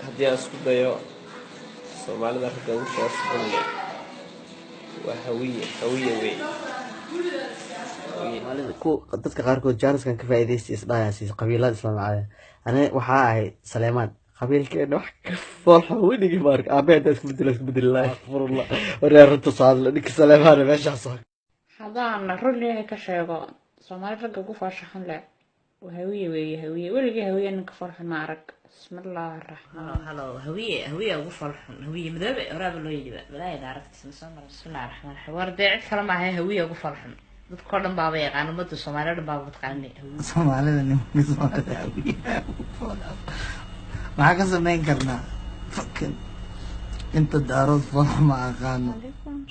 haddii aan isku dayo soomaalida ragga ugu foosxun leh waa hawiye wey dadka qaarkood jaaniskan ka faa'iidaysta isdhayaasiis qabiilada islaamacada aniga waxaa ahay Saleemaan qabiilkeena wax ka foolxo weligii marka aabeeda isku bedel la furullah wareer runta saad dhig Saleemaan meeshaas hadaan runtii ka sheego Soomaali ragga ugu foosxun leh hawiye weligii hawiye ninka foolxun ma arag bismillaahir rahmaanir halo hawiye ugu foolxun hawiye madoobe oraaba loo yidhi balaa daaragtiis bismillaahir rahmaanir rahiim wardeec kala ma ahay hawiye ugu foolxun dadka dhan baa yaqaan umada Soomaaliyeed baa taqaanay Soomaalida nin Soomaalida ma ka sameyn karnaa fakin inta daarood farax ma aqaano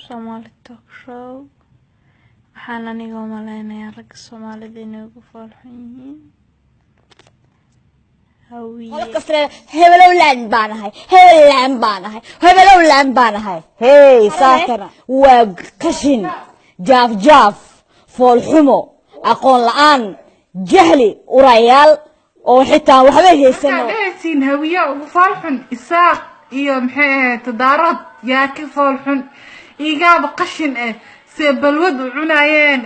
Somali talk show waxaan aniga u maleynayaa rag Soomaalida inay ugu foolxun yihiin hebelowlaan baan ahay hey saakana waa kashin jaaf foolxumo aqoon la'aan jahli urayaal oo xitaa waxba heysano dhaysin hawiye ugu foolxun isaaq iyo maxay tadaarad yaa ka foolxun igaaba qashin see balwad u cunaayeen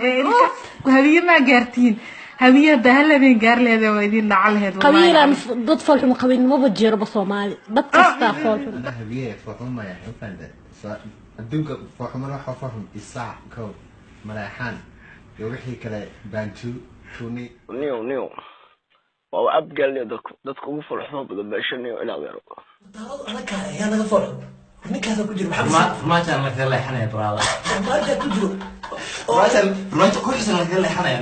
hawiye ma gaartiin hawiye dahalabeen gaar leedahay waa idin dhacaleed qabiilan dad foolxum qabiilnimo bajiro Soomaali dad kasta foolxum hawiye foolxum ma yahay fanda adduunka foolxum waxa foolxum isaaq ko maraxan wixii kale bantu tuni niyo waa abgal dadku ugu foolxumo badan beeshaniyo ila weero anaka yaa naga foolxum ninkaas ku jiro ma jaan la kala leexanay brada ma ku jiro ma ku xisna la kala leexanay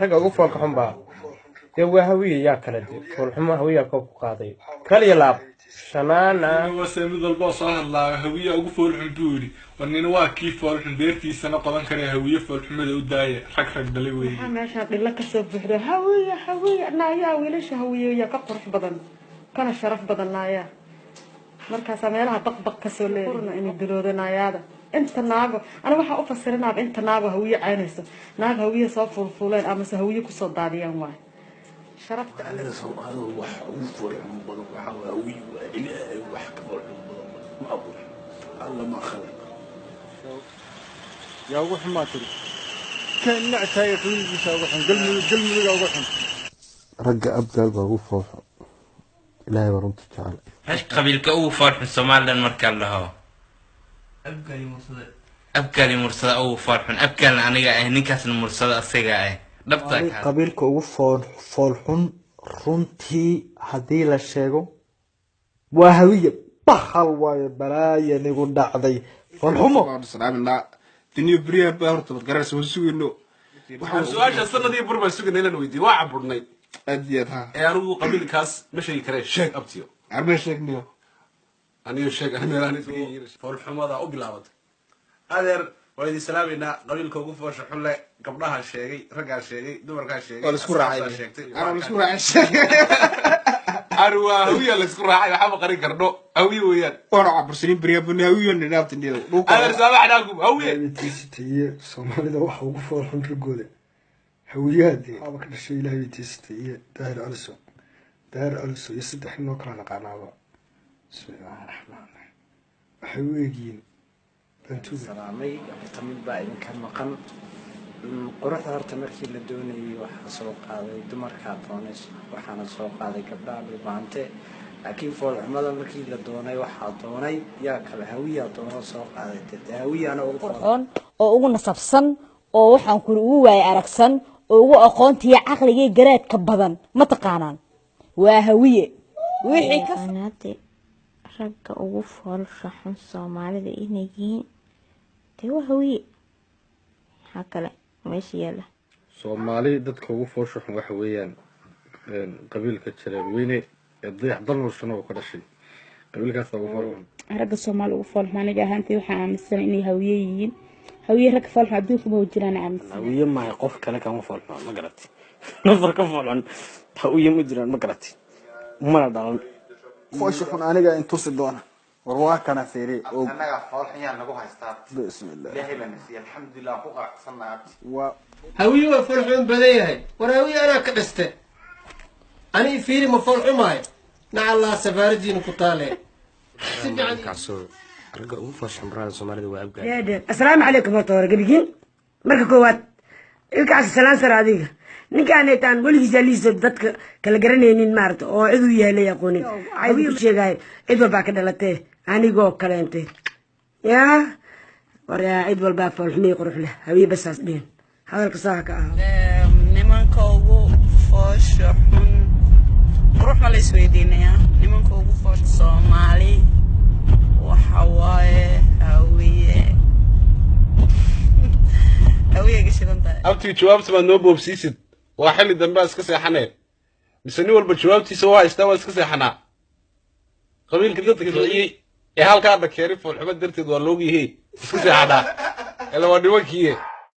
ragga ugu foolxun baa waa hawiye yaa kala foolxumo hawiye ku qaaday kaliya laab shanaana وسامد الباص الله هوية أقول فول حمدوري وأني نواكي فول حمديرتي سنة قدام كان هوية فول حمد وداية حق دلوي ما شاء الله لك سبحان هوية نايا ويلش هوية يا كقرف بدن كان شرف بدن نايا مركز سميرها بق كسولة إني درود نايا أنت ناقو أنا بحا أفسرنا بأنت ناقو هوية عينيسة ناقو هوية صوف فولين أما هوية كصد داريان واي شرفت أنا هذا واحد أوفر من بدو وحاوي وإلهي وحكبر ما أقول الله ما خلق يا وح ما تري كان نعتاي قلبي يسوي قلبي يا وح رجع أبقى أقول فوح إلهي ورمت تعالى هاش قبيلك أو فرح الصومال لان مركل لها أبقى لي مرصدة أو فرح أبقى أنا نكاس المرصدة الصيغة qabiilka ugu foolxun runtii haddii la sheego waa hawiye bahal waayo balaaya nigu dhacday foolxumo دنيا بريا بارت بتقرأ سوينو waxaan su'aasha sanadii burba sugnayna weydiin waa caburnay adiyadha ee anigu qabiilkaas ma sheegi kareen sheeg abtiyo arbe sheegniyo aniyo sheeg ana meelaan foolxumada u bilaabatay adeer وإذا سلامنا قبل كوكو فوش حلا قبلها شيء رجع شيء دور رجع شيء ولا سكور راعي أنا مسكور راعي أروى هوية اللي سكور راعي وحاب قري كرنو هوية ويا وأنا عبر سنين بريا بني هوية ننافت النيل أنا سامحناكم هوية تيستي سومالي واحد وقفوا الحين رجولة هوية دي أبغى كل شيء له تيستي داير ألسو يصدق إنه كنا قنابة بسم الله الرحمن الرحيم هويين سلامي قميل بعد كان مقام قرحت هرت مركي لدوني وحصوق هذا دمر كاتونس وحنا سوق هذا قبل بالبانته لكن فول عمل مركي لدوني وحاطوني يا كالهوية دون سوق هذا تهوية أنا أقول أو أقول نصفصن أو وحن كل واي أركسن أو أقول تي عقلي جرات كبدن ما تقانن وهوية وحي كف ragga ugu foolxun Soomaalida inay yihiin waa hawiye waxa kale meesha yaala Soomaali dadka ugu foolxun waxa weeyaan qabiilka Jareer Weyne ee Dayax Dalmursano oo ka dhashay qabiilkaas ugu foolxun ragga Soomaali ugu foolxun aniga ahaantii waxaan aaminsan inay hawiye yihiin hawiye rag foolxun adduunka ma jiraan aaminsan hawiye ma qof kale kama foolxun ma garatay nafar ka foolxun hawiye ma jiraan ma garatay mana dhalan فوشحن أنا جاي انتصر دونا والله كان سيري أنا فول حيان نقول هايستار بسم الله إلهي بنسي الحمد لله فوق صنعت هوي فول حين بديه وراوي أنا كدسته أنا فيري مفول حماي nacallaa safaaradiina ku taale ragga ugu farshan barada Soomaalida waa abgaad assalaamu calaykum horta hore gabigiin marka koowaad ilkaas salaan sar adiga ninkaan aytaan weligiisa liiso dadka kala garanaynin maarta oo cid u yeelay aqoonin ayuu ku sheegay cid walba ka dhalatay anigoo kaleentay yaa waraa cid walba falxumay qurux leh hawiye basaas dheen hadalka sax ka ah nimanka ugu foosho xun qurux ma la isweydiinaya nimanka ugu foosho Soomaali waxa waaye hawiye abti jawaabta ma noo boobsiisid waa xilli dambe iska seexaneen mise nin walba jawaabtiisa waa haystaa waa iska seexanaa qabiilka dadka kiciyey ee halkaa dhakeeri foolxumo darteed waa loogiyahay iska seexanaa ila waa nimankiiye